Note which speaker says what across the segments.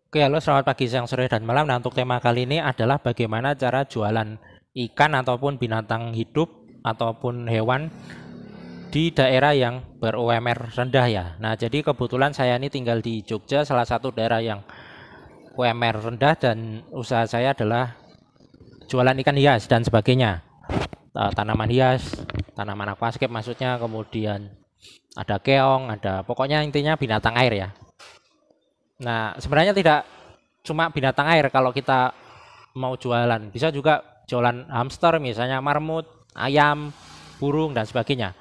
Speaker 1: Oke, halo selamat pagi, siang, sore, dan malam. Nah, untuk tema kali ini adalah bagaimana cara jualan ikan ataupun binatang hidup ataupun hewan di daerah yang ber-UMR rendah ya. Nah, jadi kebetulan saya ini tinggal di Jogja, salah satu daerah yang UMR rendah dan usaha saya adalah jualan ikan hias dan sebagainya. Tanaman hias, tanaman aquascape maksudnya, kemudian ada keong, ada pokoknya intinya binatang air ya. Nah, sebenarnya tidak cuma binatang air kalau kita mau jualan. Bisa juga jualan hamster misalnya, marmut, ayam, burung dan sebagainya.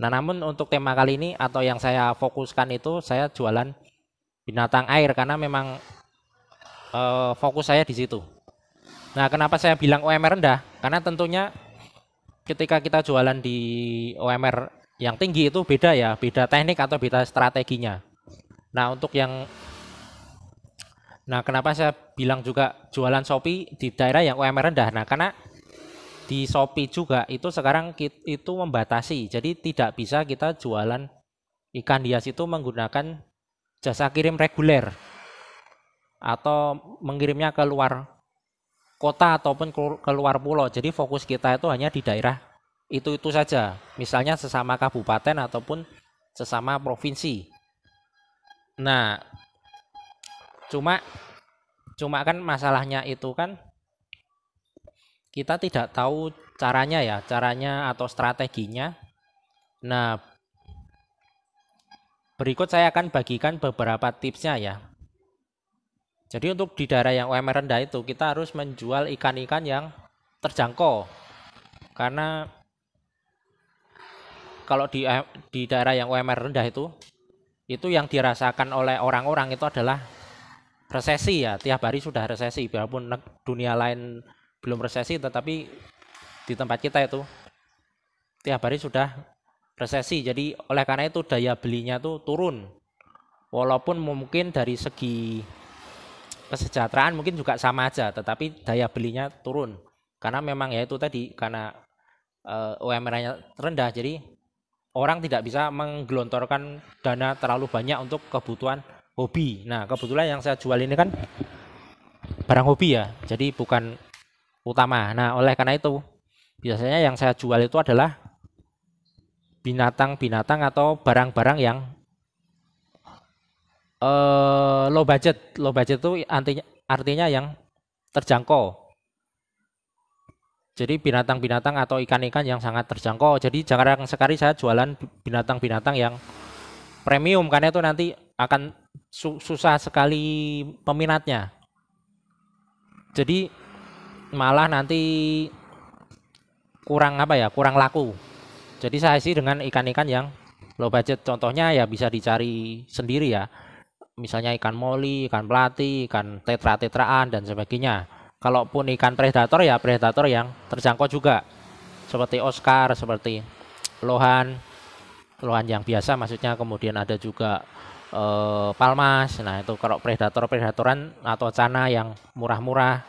Speaker 1: Nah, namun untuk tema kali ini atau yang saya fokuskan itu saya jualan binatang air karena memang fokus saya di situ. Nah, kenapa saya bilang UMR rendah? Karena tentunya ketika kita jualan di UMR yang tinggi itu beda ya, beda teknik atau beda strateginya. Nah, untuk yang kenapa saya bilang juga jualan Shopee di daerah yang UMR rendah? Nah, karena di Shopee juga itu sekarang itu membatasi. Jadi tidak bisa kita jualan ikan hias itu menggunakan jasa kirim reguler atau mengirimnya ke luar kota ataupun ke luar pulau. Jadi fokus kita itu hanya di daerah itu saja. Misalnya sesama kabupaten ataupun sesama provinsi. Nah, cuma cuma kan masalahnya itu kan kita tidak tahu caranya ya, caranya atau strateginya. Nah, berikut saya akan bagikan beberapa tipsnya ya. Jadi untuk di daerah yang UMR rendah itu kita harus menjual ikan-ikan yang terjangkau. Karena kalau di daerah yang UMR rendah itu yang dirasakan oleh orang-orang itu adalah resesi ya. Tiap hari sudah resesi, biarpun dunia lain belum resesi, tetapi di tempat kita itu tiap hari sudah resesi. Jadi oleh karena itu daya belinya tuh turun. Walaupun mungkin dari segi kesejahteraan mungkin juga sama aja, tetapi daya belinya turun. Karena memang ya itu tadi, karena UMR-nya rendah, jadi orang tidak bisa menggelontorkan dana terlalu banyak untuk kebutuhan hobi. Nah, kebetulan yang saya jual ini kan barang hobi ya, jadi bukan utama. Nah, oleh karena itu biasanya yang saya jual itu adalah binatang-binatang atau barang-barang yang low budget. Low budget itu artinya yang terjangkau. Jadi binatang-binatang atau ikan-ikan yang sangat terjangkau. Jadi jarang sekali saya jualan binatang-binatang yang premium karena itu nanti akan susah sekali peminatnya. Jadi malah nanti kurang apa ya, kurang laku. Jadi saya sih dengan ikan-ikan yang low budget, contohnya ya bisa dicari sendiri ya. Misalnya ikan moli, ikan pelati, ikan tetra-tetraan dan sebagainya. Kalaupun ikan predator ya predator yang terjangkau juga. Seperti Oscar, seperti lohan, lohan yang biasa maksudnya, kemudian ada juga palmas. Nah, itu kalau predator-predatoran atau cana yang murah-murah.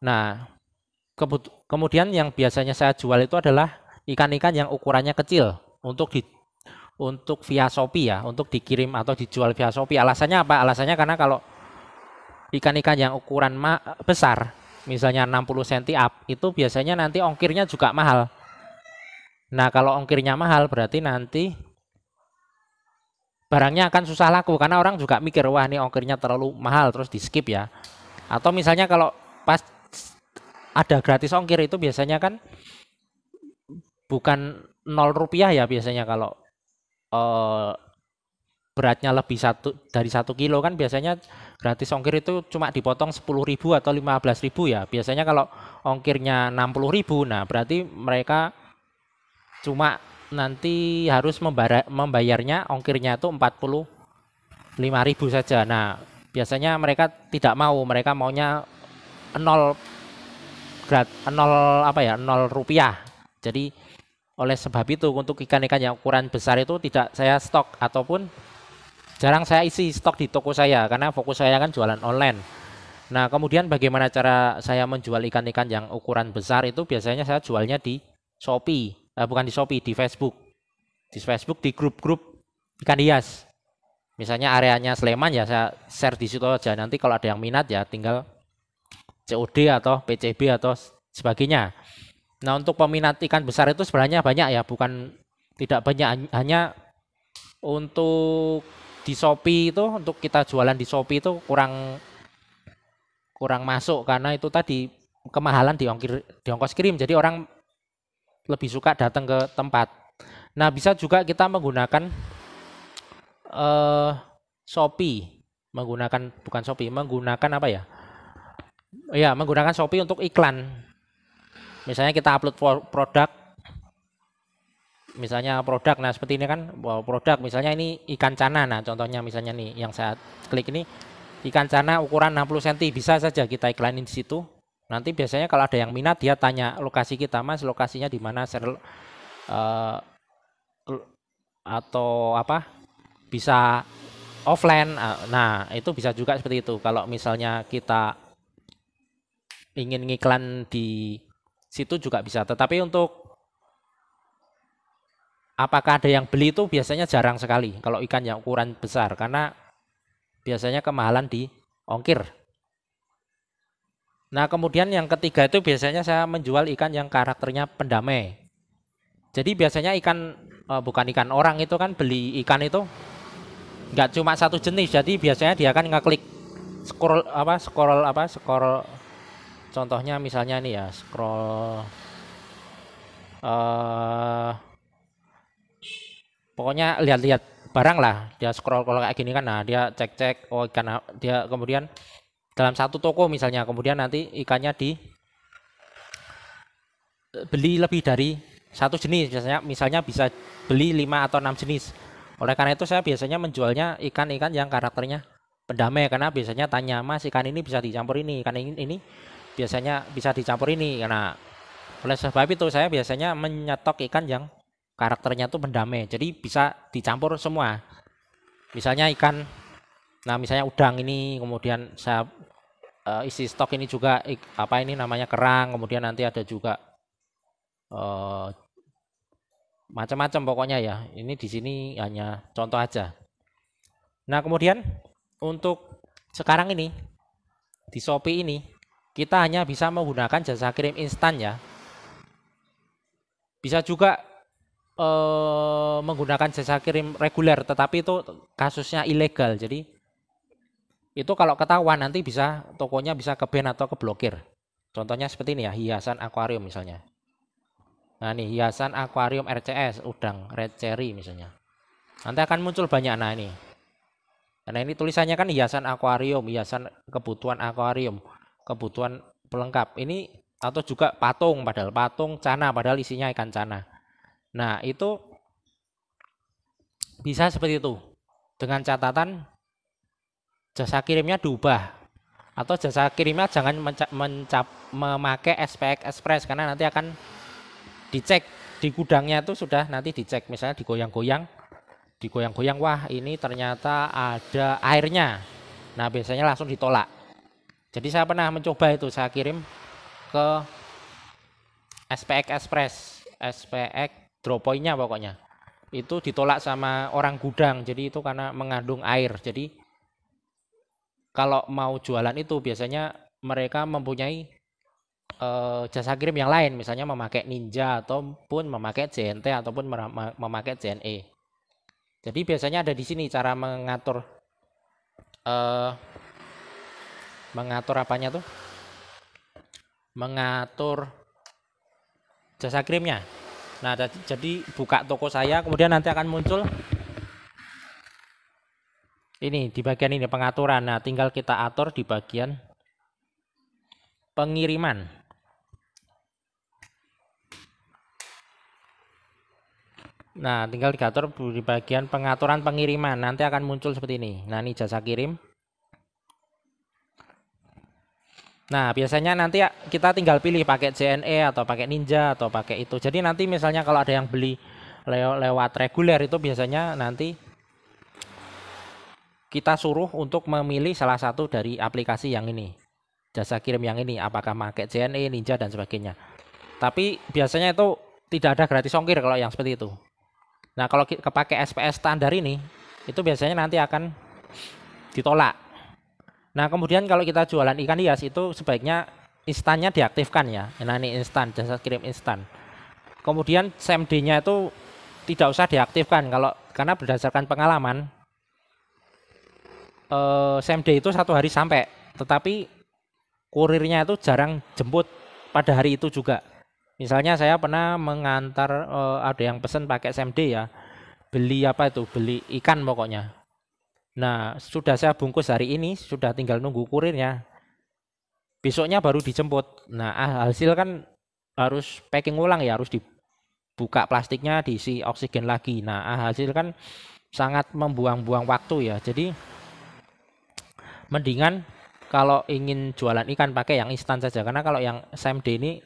Speaker 1: Nah, kemudian yang biasanya saya jual itu adalah ikan-ikan yang ukurannya kecil untuk via Shopee ya, untuk dikirim atau dijual via Shopee. Alasannya apa? Alasannya karena kalau ikan-ikan yang ukuran besar, misalnya 60 cm up, itu biasanya nanti ongkirnya juga mahal. Nah, kalau ongkirnya mahal berarti nanti barangnya akan susah laku karena orang juga mikir, wah ini ongkirnya terlalu mahal, terus di skip ya. Atau misalnya kalau pas ada gratis ongkir itu biasanya kan bukan 0 rupiah ya, biasanya kalau eh, beratnya lebih dari 1 kilo kan biasanya gratis ongkir itu cuma dipotong 10.000 atau 15.000 ya. Biasanya kalau ongkirnya 60.000, nah berarti mereka cuma nanti harus membayarnya ongkirnya itu 45.000 saja. Nah, biasanya mereka tidak mau, mereka maunya 0 0 apa ya, 0 rupiah. Jadi oleh sebab itu untuk ikan-ikan yang ukuran besar itu tidak saya stok ataupun jarang saya isi stok di toko saya karena fokus saya kan jualan online. Nah, kemudian bagaimana cara saya menjual ikan-ikan yang ukuran besar itu biasanya saya jualnya di Shopee, bukan di Shopee, di Facebook. Di Facebook di grup-grup ikan hias. Misalnya areanya Sleman ya saya share di situ aja. Nanti kalau ada yang minat ya tinggal COD atau PCB atau sebagainya. Nah, untuk peminat ikan besar itu sebenarnya banyak ya, bukan tidak banyak, hanya untuk di Shopee itu, untuk kita jualan di Shopee itu kurang masuk karena itu tadi kemahalan di ongkos kirim. Jadi orang lebih suka datang ke tempat. Nah, bisa juga kita menggunakan Shopee, menggunakan apa ya? Ya, menggunakan Shopee untuk iklan. Misalnya kita upload produk, nah seperti ini kan, produk misalnya ini ikan cana, nah contohnya misalnya nih yang saya klik ini ikan cana ukuran 60 cm, bisa saja kita iklanin di situ. Nanti biasanya kalau ada yang minat dia tanya lokasi kita, Mas lokasinya di mana, atau apa, bisa offline. Nah itu bisa juga seperti itu kalau misalnya kita ingin ngiklan di situ juga bisa. Tetapi untuk apakah ada yang beli itu biasanya jarang sekali kalau ikan yang ukuran besar, karena biasanya kemahalan di ongkir. Nah kemudian yang ketiga itu biasanya saya menjual ikan yang karakternya pendamai. Jadi biasanya ikan bukan ikan orang itu kan, beli ikan itu nggak cuma satu jenis. Jadi biasanya dia akan ngeklik scroll, contohnya misalnya nih ya, scroll pokoknya lihat-lihat barang lah, dia scroll kalau kayak gini kan. Nah dia cek oh ikan, dia kemudian dalam satu toko misalnya, kemudian nanti ikannya beli lebih dari satu jenis, misalnya bisa beli 5 atau 6 jenis. Oleh karena itu saya biasanya menjualnya ikan-ikan yang karakternya pendamai, karena biasanya tanya, Mas ikan ini bisa dicampur ini, ikan ini biasanya bisa dicampur ini. Karena oleh sebab itu saya biasanya menyetok ikan yang karakternya itu pendamai, jadi bisa dicampur semua. Misalnya ikan, nah misalnya udang ini, kemudian saya isi stok ini juga apa ini namanya kerang, kemudian nanti ada juga macam-macam pokoknya ya. Ini di sini hanya contoh aja. Nah kemudian untuk sekarang ini di Shopee ini kita hanya bisa menggunakan jasa kirim instan ya. Bisa juga menggunakan jasa kirim reguler, tetapi itu kasusnya ilegal. Jadi itu kalau ketahuan nanti bisa tokonya bisa ke-ban atau keblokir. Contohnya seperti ini ya, hiasan akuarium misalnya. Nah ini hiasan akuarium RCS udang red cherry misalnya. Nanti akan muncul banyak. Nah ini, karena ini tulisannya kan hiasan akuarium, hiasan kebutuhan akuarium, kebutuhan pelengkap. Ini atau juga patung, padahal patung cana, padahal isinya ikan cana. Nah itu bisa seperti itu, dengan catatan jasa kirimnya diubah, atau jasa kirimnya jangan memakai SPX Express, karena nanti akan dicek di gudangnya itu, sudah nanti dicek misalnya digoyang-goyang, wah ini ternyata ada airnya. Nah biasanya langsung ditolak. Jadi saya pernah mencoba itu, saya kirim ke SPX Express, SPX drop point-nya pokoknya, itu ditolak sama orang gudang. Jadi itu karena mengandung air. Jadi kalau mau jualan itu biasanya mereka mempunyai jasa kirim yang lain, misalnya memakai Ninja ataupun memakai JNT ataupun memakai JNE. Jadi biasanya ada di sini cara mengatur apanya tuh, mengatur jasa kirimnya. Nah jadi buka toko saya, kemudian nanti akan muncul ini di bagian ini pengaturan. Nah tinggal kita atur di bagian pengiriman. Nah tinggal diatur di bagian pengaturan pengiriman, nanti akan muncul seperti ini. Nah ini jasa kirim. Nah biasanya nanti kita tinggal pilih pakai JNE atau pakai Ninja atau pakai itu. Jadi nanti misalnya kalau ada yang beli lewat reguler itu biasanya nanti kita suruh untuk memilih salah satu dari aplikasi yang ini, jasa kirim yang ini, apakah pakai JNE, Ninja dan sebagainya. Tapi biasanya itu tidak ada gratis ongkir kalau yang seperti itu. Nah kalau pakai SPS standar ini itu biasanya nanti akan ditolak. Nah, kemudian kalau kita jualan ikan hias itu sebaiknya instannya diaktifkan ya. Nah, ini instan, jasa kirim instan. Kemudian same day-nya itu tidak usah diaktifkan karena berdasarkan pengalaman same day itu 1 hari sampai, tetapi kurirnya itu jarang jemput pada hari itu juga. Misalnya saya pernah mengantar ada yang pesen pakai same day ya, beli ikan pokoknya. Nah, sudah saya bungkus hari ini, sudah tinggal nunggu kurirnya. Besoknya baru dijemput. Nah, hasil kan harus packing ulang ya, harus dibuka plastiknya, diisi oksigen lagi. Nah, hasil kan sangat membuang-buang waktu ya. Jadi mendingan kalau ingin jualan ikan pakai yang instan saja, karena kalau yang same day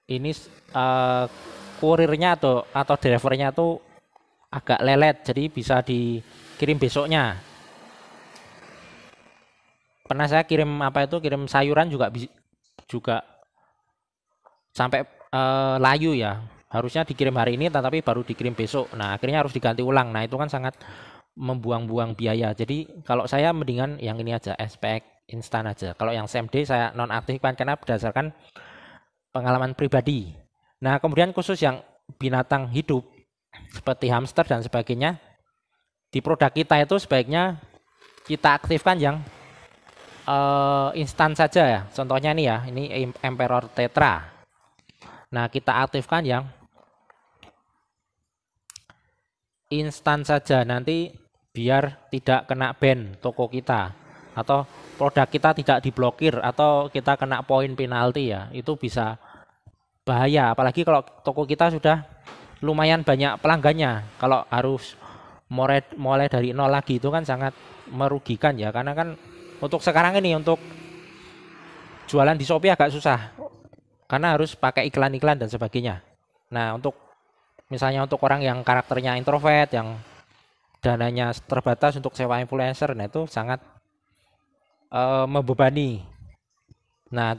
Speaker 1: ini kurirnya atau drivernya tuh agak lelet, jadi bisa dikirim besoknya. Pernah saya kirim sayuran juga sampai layu ya. Harusnya dikirim hari ini tetapi baru dikirim besok. Nah, akhirnya harus diganti ulang. Nah, itu kan sangat membuang-buang biaya. Jadi kalau saya mendingan yang ini aja, SPX instan aja. Kalau yang same day saya nonaktifkan karena berdasarkan pengalaman pribadi. Nah, kemudian khusus yang binatang hidup seperti hamster dan sebagainya, di produk kita itu sebaiknya kita aktifkan yang instan saja ya. Contohnya nih ya, ini Emperor Tetra. Nah, kita aktifkan yang instan saja, nanti biar tidak kena ban toko kita atau produk kita tidak diblokir atau kita kena poin penalti ya. Itu bisa bahaya, apalagi kalau toko kita sudah lumayan banyak pelanggannya. Kalau harus mulai dari nol lagi itu kan sangat merugikan ya, karena kan untuk sekarang ini untuk jualan di Shopee agak susah karena harus pakai iklan-iklan dan sebagainya. Nah, misalnya untuk orang yang karakternya introvert, yang dananya terbatas untuk sewa influencer, nah itu sangat membebani. Nah,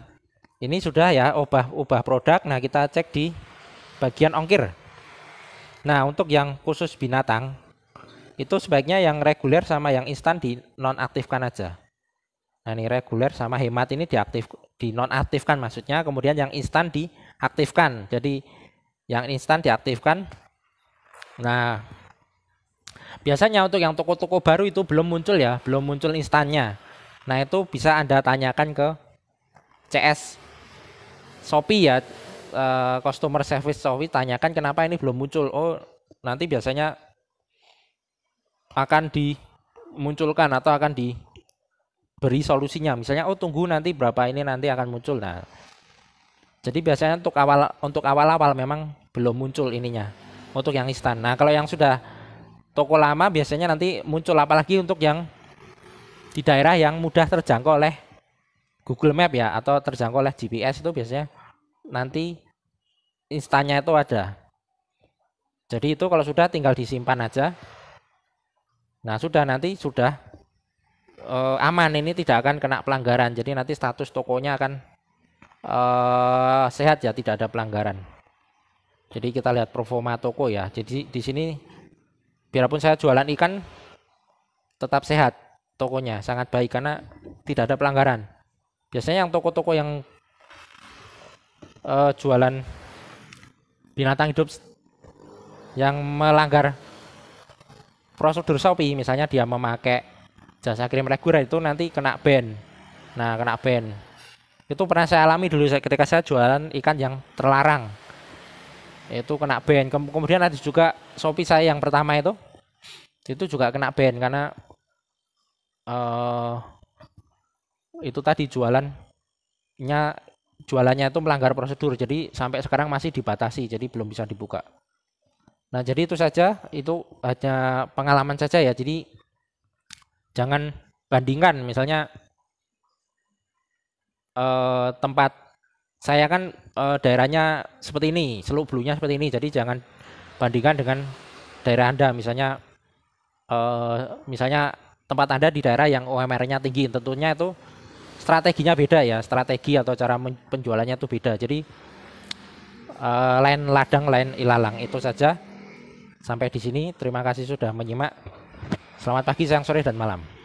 Speaker 1: ini sudah ya ubah produk. Nah, kita cek di bagian ongkir. Nah, untuk yang khusus binatang itu sebaiknya yang reguler sama yang instan dinonaktifkan aja. Nah, ini reguler sama hemat ini dinonaktifkan maksudnya, kemudian yang instan diaktifkan. Jadi yang instan diaktifkan. Nah, biasanya untuk yang toko-toko baru itu belum muncul ya, belum muncul instannya. Nah, itu bisa Anda tanyakan ke CS Shopee ya, customer service Shopee, tanyakan kenapa ini belum muncul. Oh, nanti biasanya akan dimunculkan atau akan diberi solusinya. Misalnya, oh tunggu nanti berapa ini nanti akan muncul. Nah, jadi biasanya untuk awal-awal memang belum muncul ininya untuk yang instan. Nah, kalau yang sudah toko lama biasanya nanti muncul, apalagi untuk yang di daerah yang mudah terjangkau oleh Google Map ya, atau terjangkau oleh GPS, itu biasanya nanti instannya itu ada. Jadi itu kalau sudah tinggal disimpan aja. Nah, sudah aman, ini tidak akan kena pelanggaran. Jadi nanti status tokonya akan sehat ya, tidak ada pelanggaran. Jadi kita lihat performa toko ya. Jadi di sini biarpun saya jualan ikan tetap sehat tokonya, sangat baik karena tidak ada pelanggaran. Biasanya yang toko-toko yang jualan binatang hidup yang melanggar prosedur Shopee, misalnya dia memakai jasa kirim reguler, itu nanti kena ban. Nah, kena ban. Itu pernah saya alami dulu ketika saya jualan ikan yang terlarang. Itu kena ban. Kemudian ada juga Shopee saya yang pertama itu juga kena ban karena itu tadi jualannya itu melanggar prosedur. Jadi sampai sekarang masih dibatasi, jadi belum bisa dibuka. Nah, jadi itu saja, itu hanya pengalaman saja ya. Jadi jangan bandingkan, misalnya tempat saya kan daerahnya seperti ini, Seluk Bulunya seperti ini. Jadi jangan bandingkan dengan daerah Anda, misalnya tempat Anda di daerah yang UMR-nya tinggi, tentunya itu strateginya beda ya, strategi atau cara penjualannya itu beda. Jadi lain ladang lain ilalang. Itu saja. Sampai di sini, terima kasih sudah menyimak. Selamat pagi, siang, sore, dan malam.